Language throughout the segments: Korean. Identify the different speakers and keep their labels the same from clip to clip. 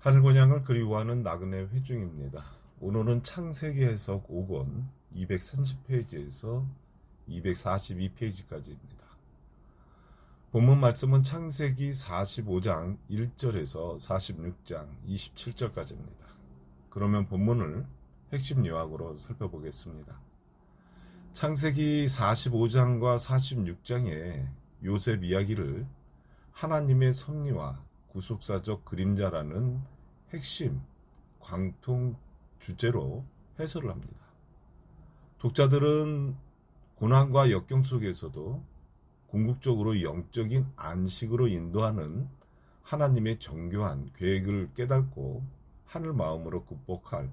Speaker 1: 하늘곤양을 그리워하는 나그네 회중입니다. 오늘은 창세기 해석 5권 230페이지에서 242페이지까지입니다. 본문 말씀은 창세기 45장 1절에서 46장 27절까지입니다. 그러면 본문을 핵심 요약으로 살펴보겠습니다. 창세기 45장과 46장의 요셉 이야기를 하나님의 섭리와 구속사적 그림자라는 핵심 광통 주제로 해설을 합니다. 독자들은 고난과 역경 속에서도 궁극적으로 영적인 안식으로 인도하는 하나님의 정교한 계획을 깨닫고 하늘 마음으로 극복할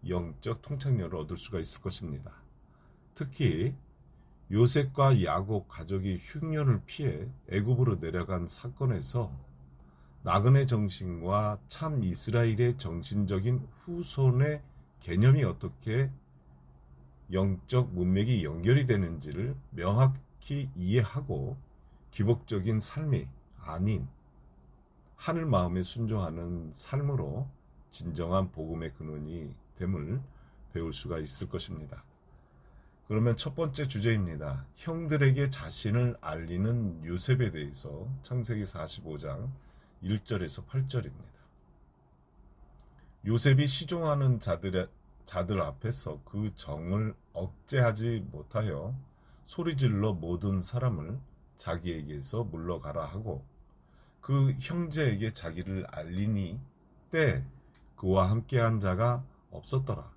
Speaker 1: 영적 통찰력을 얻을 수가 있을 것입니다. 특히 요셉과 야곱 가족이 흉년을 피해 애굽으로 내려간 사건에서 나그네 정신과 참 이스라엘의 정신적인 후손의 개념이 어떻게 영적 문맥이 연결이 되는지를 명확히 이해하고 기복적인 삶이 아닌 하늘 마음에 순종하는 삶으로 진정한 복음의 근원이 됨을 배울 수가 있을 것입니다. 그러면 첫 번째 주제입니다. 형들에게 자신을 알리는 요셉에 대해서 창세기 45장 1절에서 8절입니다. 요셉이 시종하는 자들 앞에서 그 정을 억제하지 못하여 소리질러 모든 사람을 자기에게서 물러가라 하고 그 형제에게 자기를 알리니 때 그와 함께한 자가 없었더라.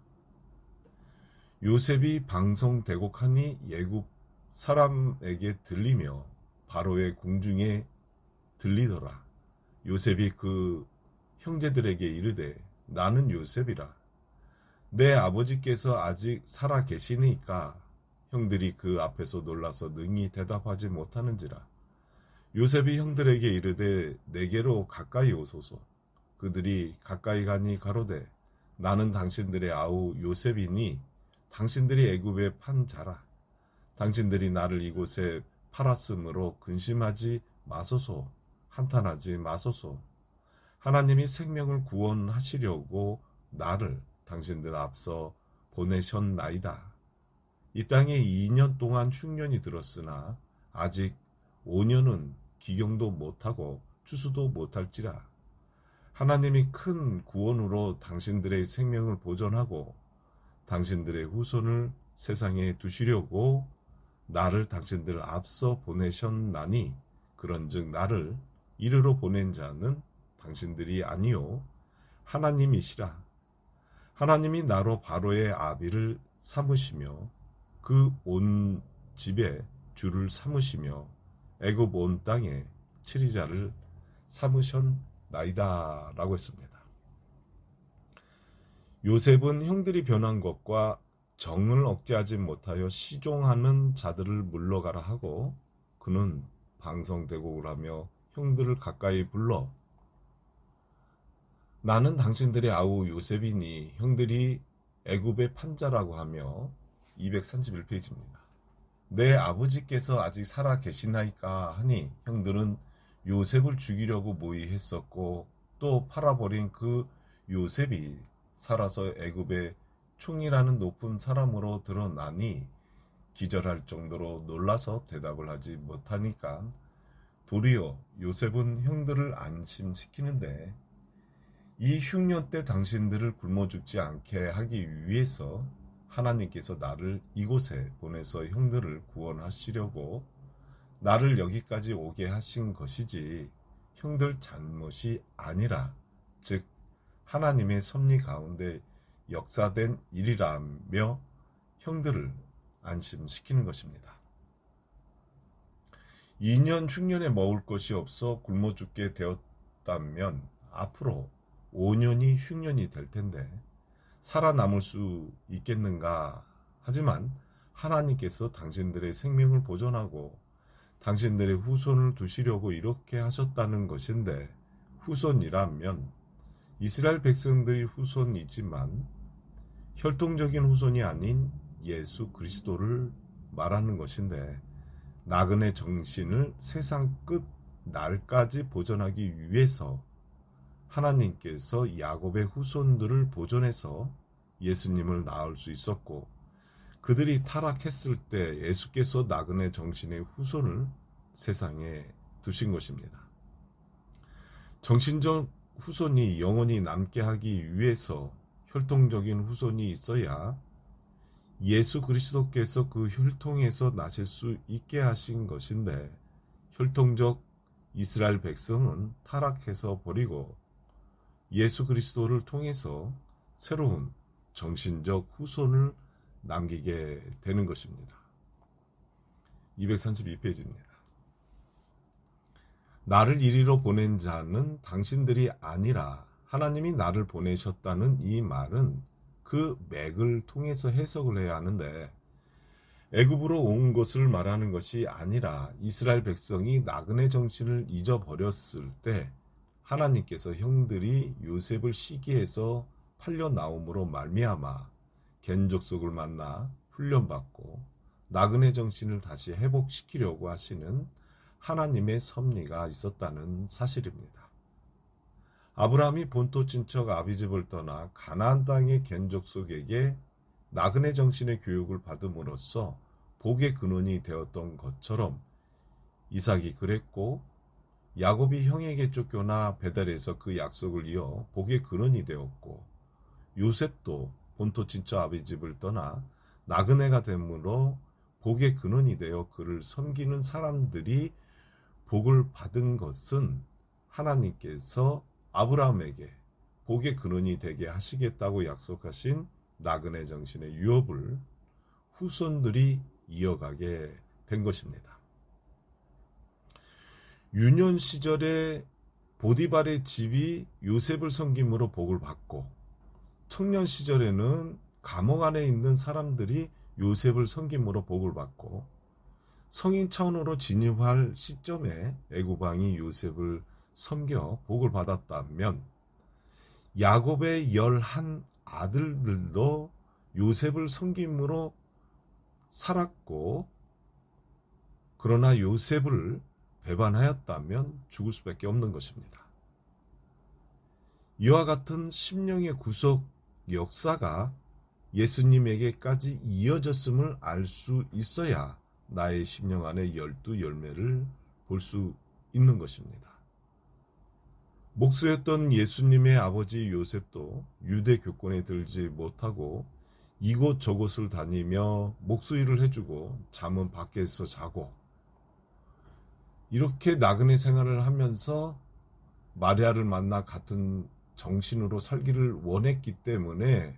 Speaker 1: 요셉이 방송대곡하니 예굽 사람에게 들리며 바로의 궁중에 들리더라. 요셉이 그 형제들에게 이르되 나는 요셉이라. 내 아버지께서 아직 살아 계시니까 형들이 그 앞에서 놀라서 능히 대답하지 못하는지라. 요셉이 형들에게 이르되 내게로 가까이 오소서. 그들이 가까이 가니 가로되 나는 당신들의 아우 요셉이니 당신들이 애굽에 판 자라. 당신들이 나를 이곳에 팔았으므로 근심하지 마소서. 한탄하지 마소서. 하나님이 생명을 구원하시려고 나를 당신들 앞서 보내셨나이다. 이 땅에 2년 동안 흉년이 들었으나 아직 5년은 기경도 못하고 추수도 못할지라. 하나님이 큰 구원으로 당신들의 생명을 보존하고 당신들의 후손을 세상에 두시려고 나를 당신들 앞서 보내셨나니 그런즉 나를 이르러 보낸 자는 당신들이 아니요 하나님이시라. 하나님이 나로 바로의 아비를 삼으시며 그 온 집에 주를 삼으시며 애굽 온 땅에 치리자를 삼으셨나이다 라고 했습니다. 요셉은 형들이 변한 것과 정을 억제하지 못하여 시종하는 자들을 물러가라 하고 그는 방송대곡을 하며 형들을 가까이 불러 나는 당신들의 아우 요셉이니 형들이 애굽의 판자라고 하며 231페이지입니다. 내 아버지께서 아직 살아 계시나이까 하니 형들은 요셉을 죽이려고 모의했었고 또 팔아버린 그 요셉이 살아서 애굽의 총이라는 높은 사람으로 드러나니 기절할 정도로 놀라서 대답을 하지 못하니까 도리어 요셉은 형들을 안심시키는데 이 흉년 때 당신들을 굶어 죽지 않게 하기 위해서 하나님께서 나를 이곳에 보내서 형들을 구원하시려고 나를 여기까지 오게 하신 것이지 형들 잘못이 아니라 즉 하나님의 섭리 가운데 역사된 일이라며 형들을 안심시키는 것입니다. 2년 흉년에 먹을 것이 없어 굶어 죽게 되었다면 앞으로 5년이 흉년이 될 텐데 살아남을 수 있겠는가? 하지만 하나님께서 당신들의 생명을 보존하고 당신들의 후손을 두시려고 이렇게 하셨다는 것인데 후손이라면 이스라엘 백성들의 후손이지만 혈통적인 후손이 아닌 예수 그리스도를 말하는 것인데 나그네 정신을 세상 끝 날까지 보존하기 위해서 하나님께서 야곱의 후손들을 보존해서 예수님을 낳을 수 있었고, 그들이 타락했을 때 예수께서 나그네 정신의 후손을 세상에 두신 것입니다. 정신적 후손이 영원히 남게 하기 위해서 혈통적인 후손이 있어야 예수 그리스도께서 그 혈통에서 나실 수 있게 하신 것인데, 혈통적 이스라엘 백성은 타락해서 버리고 예수 그리스도를 통해서 새로운 정신적 후손을 남기게 되는 것입니다. 232페이지입니다. 나를 이리로 보낸 자는 당신들이 아니라 하나님이 나를 보내셨다는 이 말은 그 맥을 통해서 해석을 해야 하는데, 애굽으로 온 것을 말하는 것이 아니라 이스라엘 백성이 나그네 정신을 잊어버렸을 때 하나님께서 형들이 요셉을 시기해서 팔려 나옴으로 말미암아 겐 족속을 만나 훈련받고 나그네 정신을 다시 회복시키려고 하시는 하나님의 섭리가 있었다는 사실입니다. 아브라함이 본토 친척 아비집을 떠나 가나안 땅의 겐 족속에게 나그네 정신의 교육을 받음으로써 복의 근원이 되었던 것처럼 이삭이 그랬고, 야곱이 형에게 쫓겨나 베델에서 그 약속을 이어 복의 근원이 되었고, 요셉도 본토 친척 아비집을 떠나 나그네가 됨으로 복의 근원이 되어 그를 섬기는 사람들이 복을 받은 것은 하나님께서 아브라함에게 복의 근원이 되게 하시겠다고 약속하신 나그네 정신의 유업을 후손들이 이어가게 된 것입니다. 유년 시절에 보디발의 집이 요셉을 섬김으로 복을 받고, 청년 시절에는 감옥 안에 있는 사람들이 요셉을 섬김으로 복을 받고, 성인 차원으로 진입할 시점에 애굽 왕이 요셉을 섬겨 복을 받았다면, 야곱의 11 아들들도 요셉을 섬김으로 살았고, 그러나 요셉을 배반하였다면 죽을 수밖에 없는 것입니다. 이와 같은 심령의 구속 역사가 예수님에게까지 이어졌음을 알 수 있어야 나의 심령 안에 12 열매를 볼 수 있는 것입니다. 목수였던 예수님의 아버지 요셉도 유대 교권에 들지 못하고 이곳저곳을 다니며 목수일을 해주고 잠은 밖에서 자고, 이렇게 나그네 생활을 하면서 마리아를 만나 같은 정신으로 살기를 원했기 때문에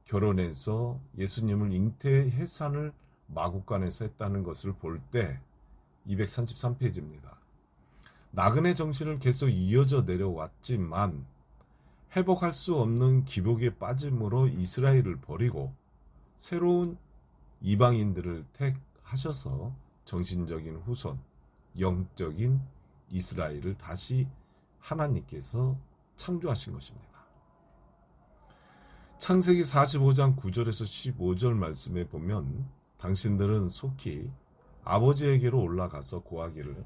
Speaker 1: 결혼해서 예수님을 잉태 해산을 마국간에서 했다는 것을 볼 때 233페이지입니다. 나그네 정신을 계속 이어져 내려왔지만 회복할 수 없는 기복에 빠짐으로 이스라엘을 버리고 새로운 이방인들을 택하셔서 정신적인 후손, 영적인 이스라엘을 다시 하나님께서 창조하신 것입니다. 창세기 45장 9절에서 15절 말씀에 보면, 당신들은 속히 아버지에게로 올라가서 고하기를,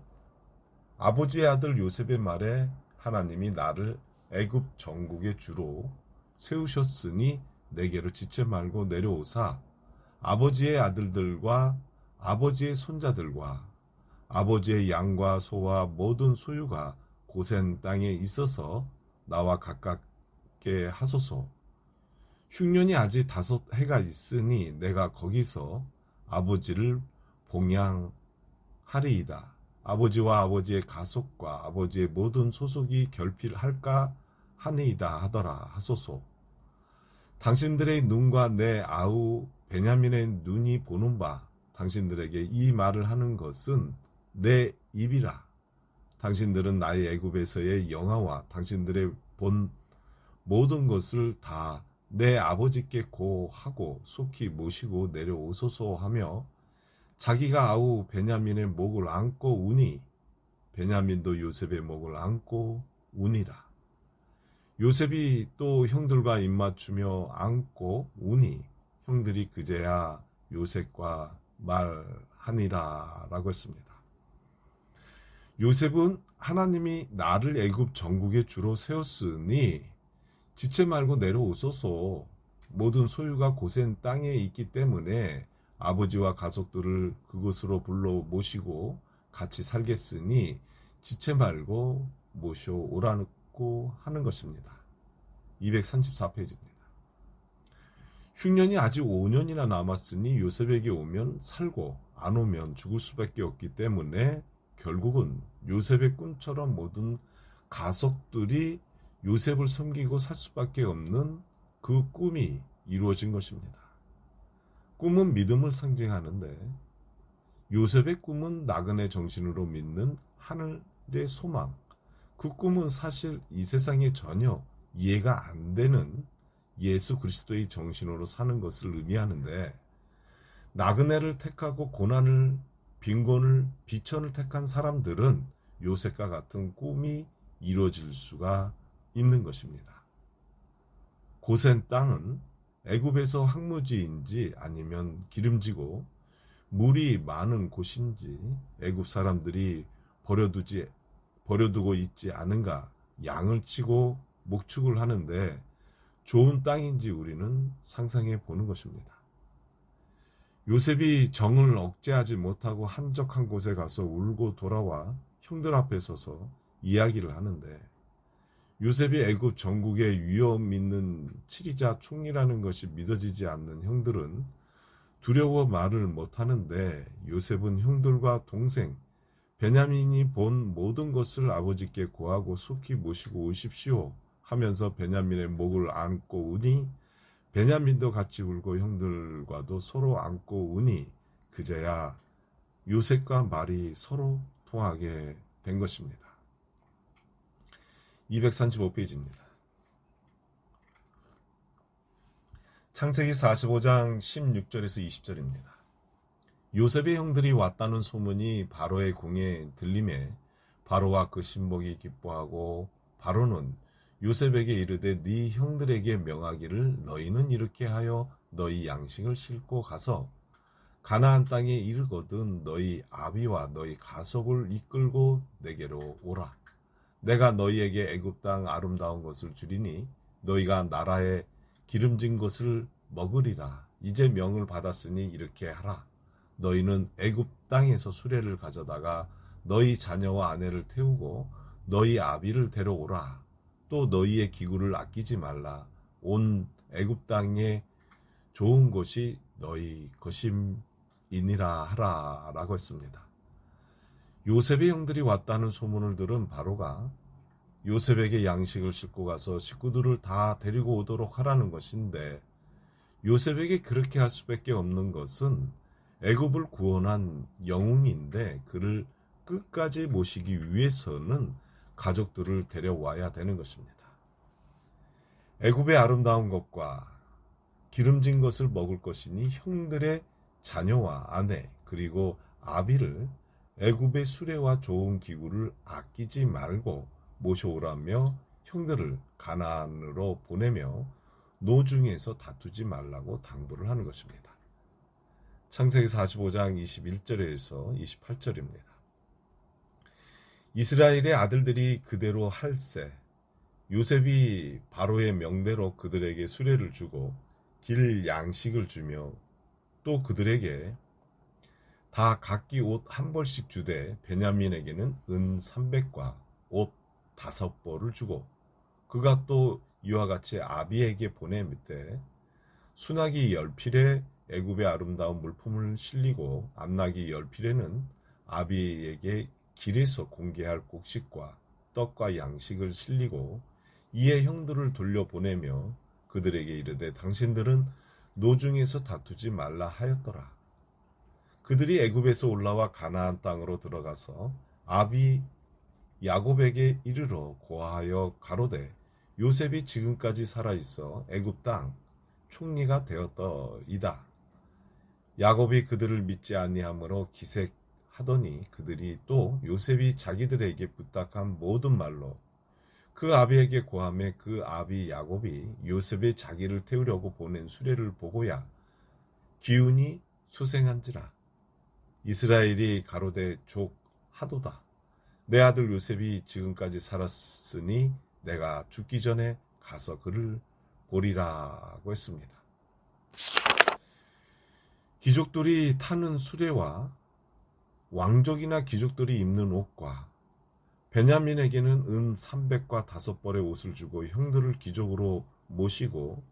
Speaker 1: 아버지의 아들 요셉의 말에 하나님이 나를 애굽 전국의 주로 세우셨으니 내게로 지체 말고 내려오사 아버지의 아들들과 아버지의 손자들과 아버지의 양과 소와 모든 소유가 고센 땅에 있어서 나와 가깝게 하소서. 흉년이 아직 5해가 있으니 내가 거기서 아버지를 봉양하리이다. 아버지와 아버지의 가속과 아버지의 모든 소속이 결핍할까 하니이다 하더라 하소서. 당신들의 눈과 내 아우 베냐민의 눈이 보는 바 당신들에게 이 말을 하는 것은 내 입이라. 당신들은 나의 애굽에서의 영화와 당신들의 본 모든 것을 다 내 아버지께 고하고 속히 모시고 내려오소서 하며 자기가 아우 베냐민의 목을 안고 우니 베냐민도 요셉의 목을 안고 우니라. 요셉이 또 형들과 입맞추며 안고 우니 형들이 그제야 요셉과 말하니라 라고 했습니다. 요셉은 하나님이 나를 애굽 전국에 주로 세웠으니 지체 말고 내려오소서. 모든 소유가 고센 땅에 있기 때문에 아버지와 가족들을 그곳으로 불러 모시고 같이 살겠으니 지체 말고 모셔오라고 하는 것입니다. 234페이지입니다. 흉년이 아직 5년이나 남았으니 요셉에게 오면 살고 안 오면 죽을 수밖에 없기 때문에 결국은 요셉의 꿈처럼 모든 가족들이 요셉을 섬기고 살 수밖에 없는 그 꿈이 이루어진 것입니다. 꿈은 믿음을 상징하는데 요셉의 꿈은 나그네 정신으로 믿는 하늘의 소망, 그 꿈은 사실 이 세상에 전혀 이해가 안 되는 예수 그리스도의 정신으로 사는 것을 의미하는데, 나그네를 택하고 고난을, 빈곤을, 비천을 택한 사람들은 요셉과 같은 꿈이 이루어질 수가 있는 것입니다. 고센 땅은 애굽에서 황무지인지 아니면 기름지고 물이 많은 곳인지 애굽 사람들이 버려두고 있지 않은가 양을 치고 목축을 하는데 좋은 땅인지 우리는 상상해 보는 것입니다. 요셉이 정을 억제하지 못하고 한적한 곳에 가서 울고 돌아와 형들 앞에 서서 이야기를 하는데, 요셉이 애굽 전국에 위험 있는 치리자 총리라는 것이 믿어지지 않는 형들은 두려워 말을 못하는데, 요셉은 형들과 동생 베냐민이 본 모든 것을 아버지께 고하고 속히 모시고 오십시오 하면서 베냐민의 목을 안고 우니 베냐민도 같이 울고 형들과도 서로 안고 우니 그제야 요셉과 말이 서로 통하게 된 것입니다. 235페이지입니다. 창세기 45장 16절에서 20절입니다. 요셉의 형들이 왔다는 소문이 바로의 궁에 들림에 바로와 그 신복이 기뻐하고 바로는 요셉에게 이르되 네 형들에게 명하기를 너희는 이렇게 하여 너희 양식을 싣고 가서 가나안 땅에 이르거든 너희 아비와 너희 가족을 이끌고 내게로 오라. 내가 너희에게 애굽 땅 아름다운 것을 주리니 너희가 나라에 기름진 것을 먹으리라. 이제 명을 받았으니 이렇게 하라. 너희는 애굽 땅에서 수레를 가져다가 너희 자녀와 아내를 태우고 너희 아비를 데려오라. 또 너희의 기구를 아끼지 말라. 온 애굽 땅에 좋은 것이 너희 것임이니라 하라 라고 했습니다. 요셉의 형들이 왔다는 소문을 들은 바로가 요셉에게 양식을 싣고 가서 식구들을 다 데리고 오도록 하라는 것인데, 요셉에게 그렇게 할 수밖에 없는 것은 애굽을 구원한 영웅인데 그를 끝까지 모시기 위해서는 가족들을 데려와야 되는 것입니다. 애굽의 아름다운 것과 기름진 것을 먹을 것이니 형들의 자녀와 아내 그리고 아비를 애굽의 수레와 좋은 기구를 아끼지 말고 모셔오라며 형들을 가나안으로 보내며 노중에서 다투지 말라고 당부를 하는 것입니다. 창세기 45장 21절에서 28절입니다. 이스라엘의 아들들이 그대로 할세, 요셉이 바로의 명대로 그들에게 수레를 주고 길 양식을 주며 또 그들에게 다 각기 옷 한 벌씩 주되 베냐민에게는 은 300과 옷 5벌을 주고 그가 또 이와 같이 아비에게 보내밀되 수나기 10필에 애굽의 아름다운 물품을 실리고 암나기 10필에는 아비에게 길에서 공개할 곡식과 떡과 양식을 실리고 이에 형들을 돌려보내며 그들에게 이르되 당신들은 노중에서 다투지 말라 하였더라. 그들이 애굽에서 올라와 가나안 땅으로 들어가서 아비 야곱에게 이르러 고하여 가로되 요셉이 지금까지 살아있어 애굽 땅 총리가 되었더이다. 야곱이 그들을 믿지 아니하므로 기색하더니 그들이 또 요셉이 자기들에게 부탁한 모든 말로 그 아비에게 고하매 그 아비 야곱이 요셉이 자기를 태우려고 보낸 수레를 보고야 기운이 소생한지라. 이스라엘이 가로되 족하도다. 내 아들 요셉이 지금까지 살았으니 내가 죽기 전에 가서 그를 보리라고 했습니다. 귀족들이 타는 수레와 왕족이나 귀족들이 입는 옷과 베냐민에게는 은 300과 5벌의 옷을 주고 형들을 귀족으로 모시고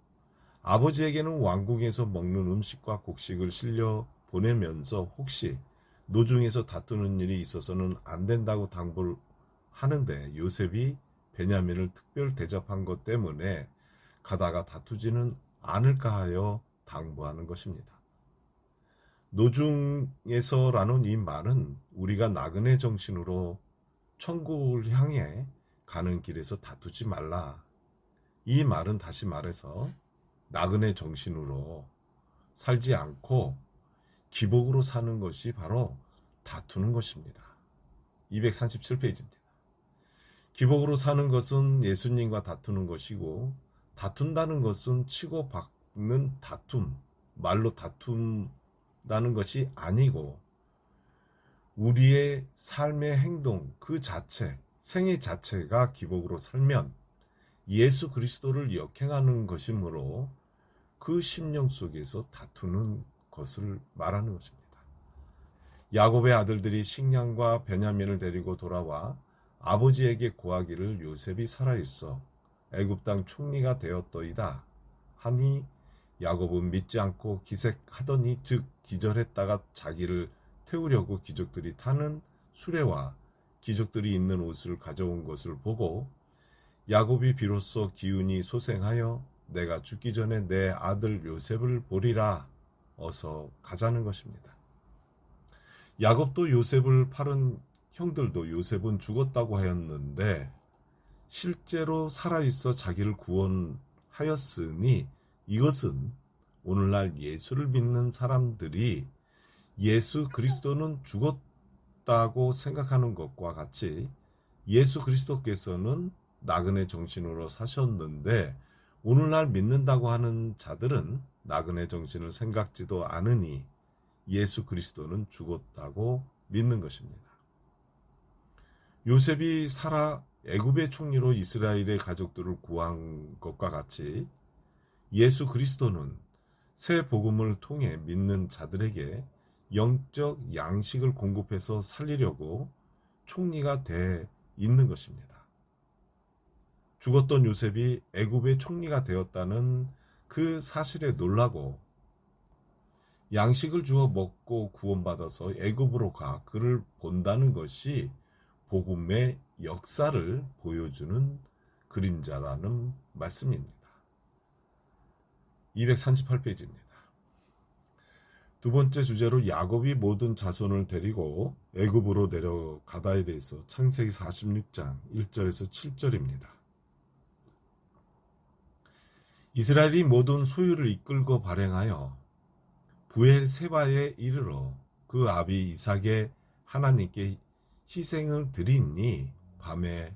Speaker 1: 아버지에게는 왕궁에서 먹는 음식과 곡식을 실려 보내면서 혹시 노중에서 다투는 일이 있어서는 안 된다고 당부를 하는데 요셉이 베냐민을 특별 대접한 것 때문에 가다가 다투지는 않을까 하여 당부하는 것입니다. 노중에서라는 이 말은 우리가 나그네 정신으로 천국을 향해 가는 길에서 다투지 말라. 이 말은 다시 말해서 나그네 정신으로 살지 않고 기복으로 사는 것이 바로 다투는 것입니다. 237페이지입니다. 기복으로 사는 것은 예수님과 다투는 것이고 다툰다는 것은 치고받는 다툼, 말로 다툰다는 것이 아니고 우리의 삶의 행동 그 자체, 생애 자체가 기복으로 살면 예수 그리스도를 역행하는 것이므로 그 심령 속에서 다투는 것을 말하는 것입니다. 야곱의 아들들이 식량과 베냐민을 데리고 돌아와 아버지에게 고하기를 요셉이 살아있어 애굽 땅 총리가 되었더이다 하니 야곱은 믿지 않고 기색하더니 즉 기절했다가 자기를 태우려고 귀족들이 타는 수레와 귀족들이 입는 옷을 가져온 것을 보고 야곱이 비로소 기운이 소생하여 내가 죽기 전에 내 아들 요셉을 보리라 어서 가자는 것입니다. 야곱도 요셉을 팔은 형들도 요셉은 죽었다고 하였는데 실제로 살아있어 자기를 구원하였으니 이것은 오늘날 예수를 믿는 사람들이 예수 그리스도는 죽었다고 생각하는 것과 같이 예수 그리스도께서는 나그네 정신으로 사셨는데 오늘날 믿는다고 하는 자들은 나그네 정신을 생각지도 않으니 예수 그리스도는 죽었다고 믿는 것입니다. 요셉이 살아 애굽의 총리로 이스라엘의 가족들을 구한 것과 같이 예수 그리스도는 새 복음을 통해 믿는 자들에게 영적 양식을 공급해서 살리려고 총리가 돼 있는 것입니다. 죽었던 요셉이 애굽의 총리가 되었다는 그 사실에 놀라고 양식을 주어 먹고 구원받아서 애굽으로 가 그를 본다는 것이 복음의 역사를 보여주는 그림자라는 말씀입니다. 238페이지입니다. 두 번째 주제로 야곱이 모든 자손을 데리고 애굽으로 내려가다에 대해서 창세기 46장 1절에서 7절입니다. 이스라엘이 모든 소유를 이끌고 발행하여 부엘세바에 이르러 그 아비 이삭의 하나님께 희생을 드리니 밤에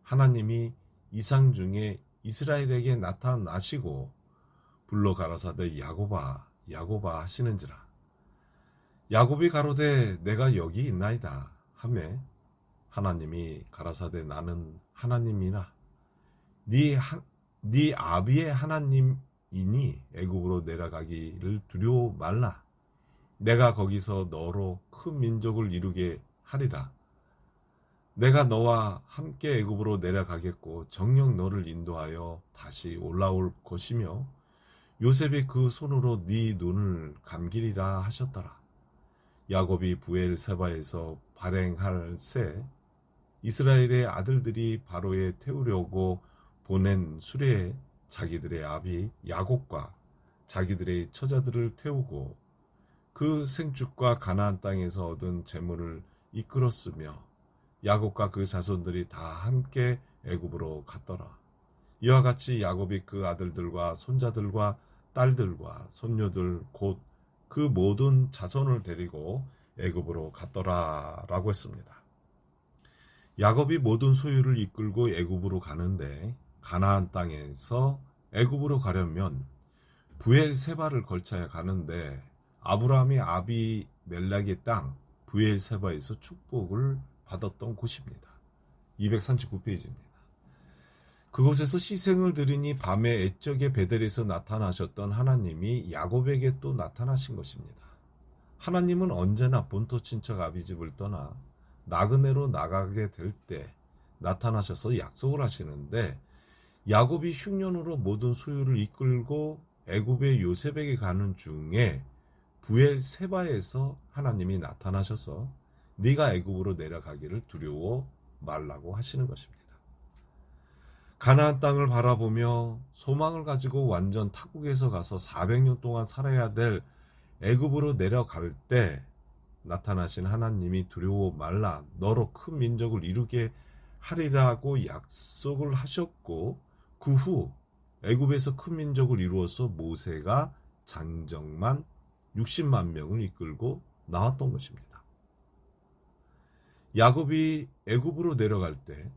Speaker 1: 하나님이 이상 중에 이스라엘에게 나타나시고 불러 가라사대 야곱아 야곱아 하시는지라. 야곱이 가로되 내가 여기 있나이다 하매 하나님이 가라사대 나는 하나님이나 네 아비의 하나님이니 애굽으로 내려가기를 두려워 말라. 내가 거기서 너로 큰 민족을 이루게 하리라. 내가 너와 함께 애굽으로 내려가겠고 정녕 너를 인도하여 다시 올라올 것이며 요셉이 그 손으로 네 눈을 감기리라 하셨더라. 야곱이 부엘세바에서 발행할 새 이스라엘의 아들들이 바로에 태우려고 보낸 수레에 자기들의 아비 야곱과 자기들의 처자들을 태우고 그 생축과 가나안 땅에서 얻은 재물을 이끌었으며 야곱과 그 자손들이 다 함께 애굽으로 갔더라. 이와 같이 야곱이 그 아들들과 손자들과 딸들과 손녀들 곧 그 모든 자손을 데리고 애굽으로 갔더라라고 했습니다. 야곱이 모든 소유를 이끌고 애굽으로 가는데 가나안 땅에서 애굽으로 가려면 부엘세바를 걸쳐야 가는데 아브라함이 아비멜렉의 땅 부엘세바에서 축복을 받았던 곳입니다. 239페이지입니다. 그곳에서 희생을 드리니 밤에 애적에 베델에서 나타나셨던 하나님이 야곱에게 또 나타나신 것입니다. 하나님은 언제나 본토 친척 아비집을 떠나 나그네로 나가게 될 때 나타나셔서 약속을 하시는데, 야곱이 흉년으로 모든 소유를 이끌고 애굽의 요셉에게 가는 중에 부엘세바에서 하나님이 나타나셔서 네가 애굽으로 내려가기를 두려워 말라고 하시는 것입니다. 가나안 땅을 바라보며 소망을 가지고 완전 타국에서 가서 400년 동안 살아야 될 애굽으로 내려갈 때 나타나신 하나님이 두려워 말라, 너로 큰 민족을 이루게 하리라고 약속을 하셨고, 그 후 애굽에서 큰 민족을 이루어서 모세가 장정만 60만 명을 이끌고 나왔던 것입니다. 야곱이 애굽으로 내려갈 때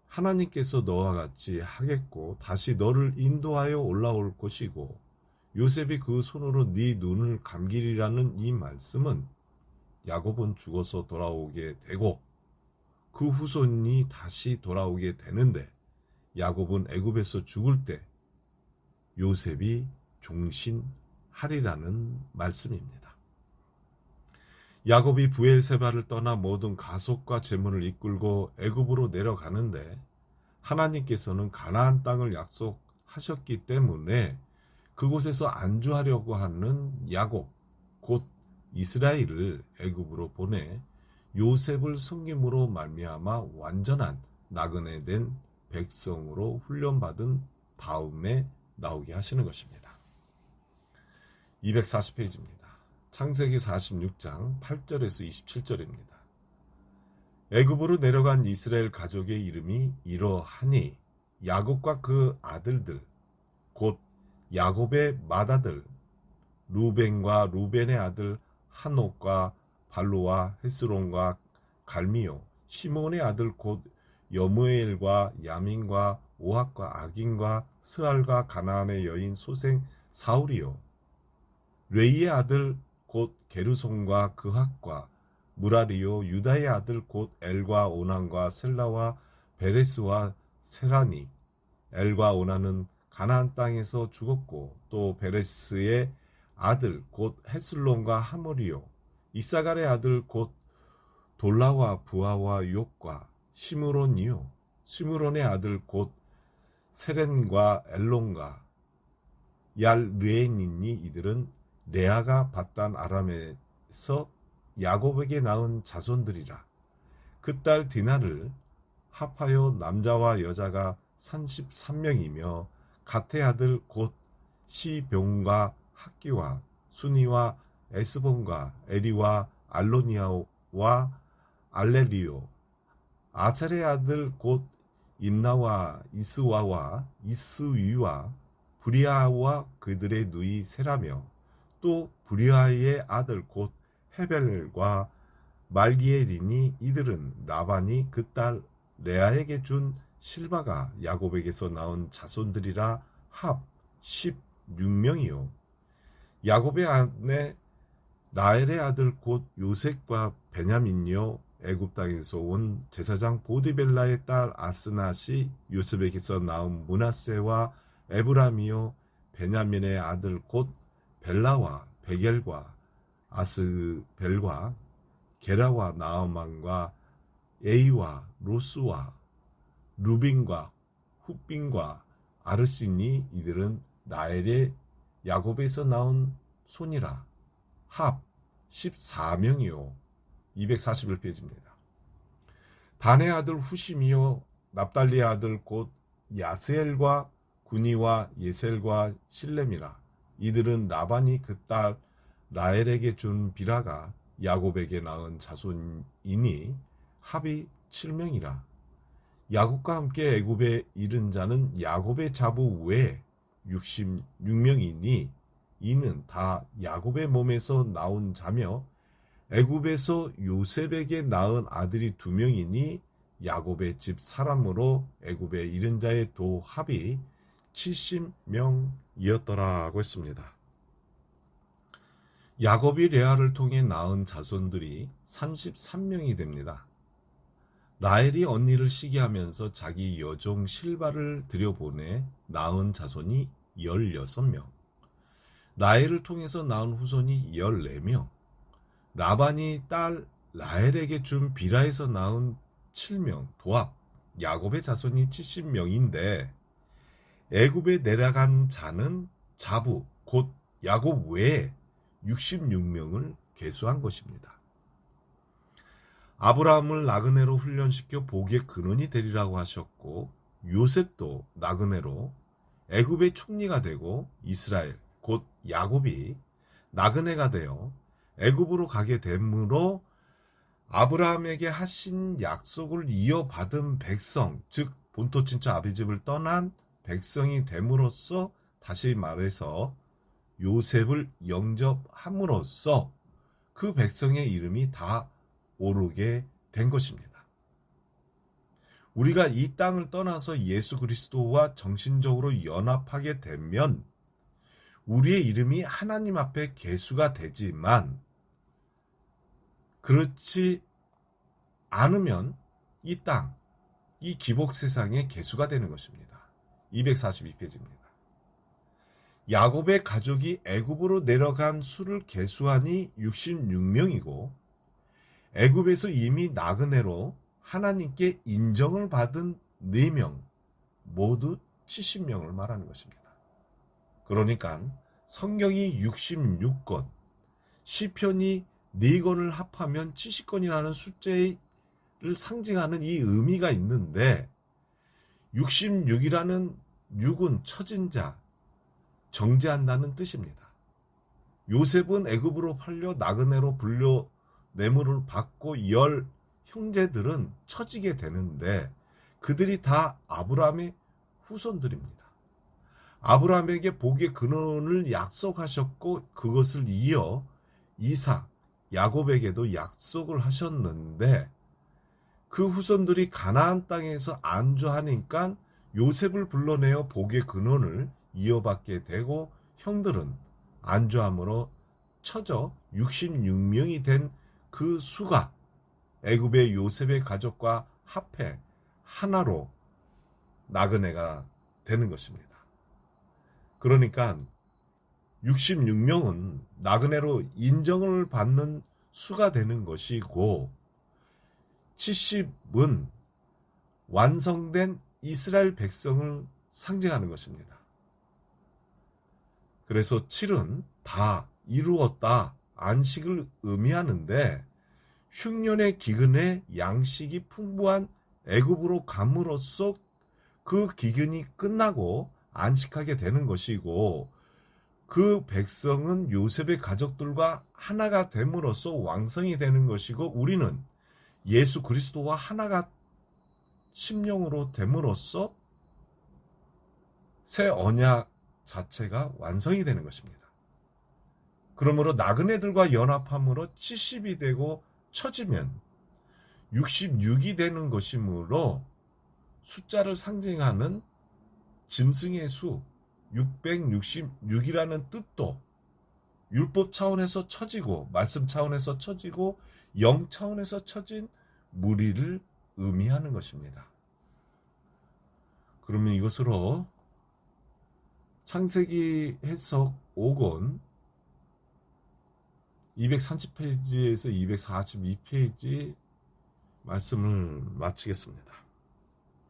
Speaker 1: 하나님께서 너와 같이 하겠고 다시 너를 인도하여 올라올 것이고 요셉이 그 손으로 네 눈을 감기리라는 이 말씀은 야곱은 죽어서 돌아오게 되고 그 후손이 다시 돌아오게 되는데, 야곱은 애굽에서 죽을 때 요셉이 종신하리라는 말씀입니다. 야곱이 부엘세바를 떠나 모든 가속과 재물을 이끌고 애굽으로 내려가는데, 하나님께서는 가나안 땅을 약속하셨기 때문에 그곳에서 안주하려고 하는 야곱, 곧 이스라엘을 애굽으로 보내 요셉을 섬김으로 말미암아 완전한 나그네 된 백성으로 훈련받은 다음에 나오게 하시는 것입니다. 240페이지입니다. 창세기 46장 8절에서 27절입니다. 애굽으로 내려간 이스라엘 가족의 이름이 이러하니 야곱과 그 아들들 곧 야곱의 맏아들 루벤과 루벤의 아들 한옥과 발로와 헤스론과 갈미요, 시몬의 아들 곧 여무엘과 야민과 오학과 아긴과 스알과 가나안의 여인 소생 사울이요, 레이의 아들 곧 게르손과 그학과 무라리요, 유다의 아들 곧 엘과 오난과 셀라와 베레스와 세라니. 엘과 오난은 가나안 땅에서 죽었고 또 베레스의 아들 곧 헤슬론과 하모리요, 이사갈의 아들 곧 돌라와 부하와 욕과 시므론이요, 시므론의 아들 곧 세렌과 엘론과 얄르엔이니. 이들은 레아가 바단 아람에서 야곱에게 낳은 자손들이라. 그 딸 디나를 합하여 남자와 여자가 33명이며 갓의 아들 곧 시병과 학기와 순이와 에스본과 에리와 알로니아와 알레리오, 아셀의 아들 곧 임나와 이스와와 이스위와 브리아와 그들의 누이 세라며, 또 브리아의 아들 곧 헤벨과 말기엘이니. 이들은 라반이 그 딸 레아에게 준 실바가 야곱에게서 나온 자손들이라. 합 16명이요 야곱의 아내 라헬의 아들 곧 요셉과 베냐민요, 애굽 땅에서 온 제사장 보디벨라의 딸 아스낫이 요셉에게서 낳은 므낫세와 에브라미요, 베냐민의 아들 곧 벨라와 베겔과 아스벨과 게라와 나아만과 에이와 로스와 루빈과 훗빈과 아르시니. 이들은 라헬의 야곱에서 나온 손이라. 합 14명이요 241페이지입니다. 단의 아들 후심이요, 납달리의 아들 곧 야스엘과 구니와 예셀과 실렘이라. 이들은 라반이 그 딸 라헬에게 준 비라가 야곱에게 낳은 자손이니. 합이 7명이라. 야곱과 함께 애굽에 이른 자는 야곱의 자부 외에 66명이니 이는 다 야곱의 몸에서 나온 자며 애굽에서 요셉에게 낳은 아들이 2명이니 야곱의 집 사람으로 애굽에 이른 자의 도 합이 70명이었더라 하고 했습니다. 야곱이 레아를 통해 낳은 자손들이 33명이 됩니다. 라헬이 언니를 시기하면서 자기 여종 실바를 들여보내 낳은 자손이 16명, 라헬을 통해서 낳은 후손이 14명, 라반이 딸 라헬에게 준 비라에서 낳은 7명, 도합 야곱의 자손이 70명인데 애굽에 내려간 자는 자부 곧 야곱 외에 66명을 계수한 것입니다. 아브라함을 나그네로 훈련시켜 복의 근원이 되리라고 하셨고, 요셉도 나그네로 애굽의 총리가 되고, 이스라엘 곧 야곱이 나그네가 되어 애굽으로 가게 되므로 아브라함에게 하신 약속을 이어받은 백성, 즉 본토 친척 아비집을 떠난 백성이 됨으로써, 다시 말해서 요셉을 영접함으로써 그 백성의 이름이 다 오르게 된 것입니다. 우리가 이 땅을 떠나서 예수 그리스도와 정신적으로 연합하게 되면 우리의 이름이 하나님 앞에 계수가 되지만, 그렇지 않으면 이 땅, 이 기복 세상에 계수가 되는 것입니다. 242페이지입니다. 야곱의 가족이 애굽으로 내려간 수를 계수하니 66명이고 애굽에서 이미 나그네로 하나님께 인정을 받은 4명, 모두 70명을 말하는 것입니다. 그러니까 성경이 66권, 시편이 4권을 합하면 70권이라는 숫자를 상징하는 이 의미가 있는데, 66이라는 6은 처진 자, 정죄한다는 뜻입니다. 요셉은 애굽으로 팔려 나그네로 불려 뇌물을 받고 10 형제들은 처지게 되는데 그들이 다 아브라함의 후손들입니다. 아브라함에게 복의 근원을 약속하셨고 그것을 이어 이삭, 야곱에게도 약속을 하셨는데, 그 후손들이 가나안 땅에서 안주하니까 요셉을 불러내어 복의 근원을 이어받게 되고, 형들은 안주함으로 쳐져 66명이 된 그 수가 애굽의 요셉의 가족과 합해 하나로 나그네가 되는 것입니다. 그러니까 66명은 나그네로 인정을 받는 수가 되는 것이고, 70은 완성된 이스라엘 백성을 상징하는 것입니다. 그래서 7은 다 이루었다, 안식을 의미하는데, 흉년의 기근에 양식이 풍부한 애굽으로 감으로써 그 기근이 끝나고 안식하게 되는 것이고, 그 백성은 요셉의 가족들과 하나가 됨으로써 왕성이 되는 것이고, 우리는 예수 그리스도와 하나가 심령으로 됨으로써 새 언약 자체가 완성이 되는 것입니다. 그러므로 나그네들과 연합함으로 70이 되고 처지면 66이 되는 것이므로 숫자를 상징하는 짐승의 수 666이라는 뜻도 율법 차원에서 처지고, 말씀 차원에서 처지고, 영 차원에서 처진 무리를 의미하는 것입니다. 그러면 이것으로 창세기 해석 5권 230페이지에서 242페이지 말씀을 마치겠습니다.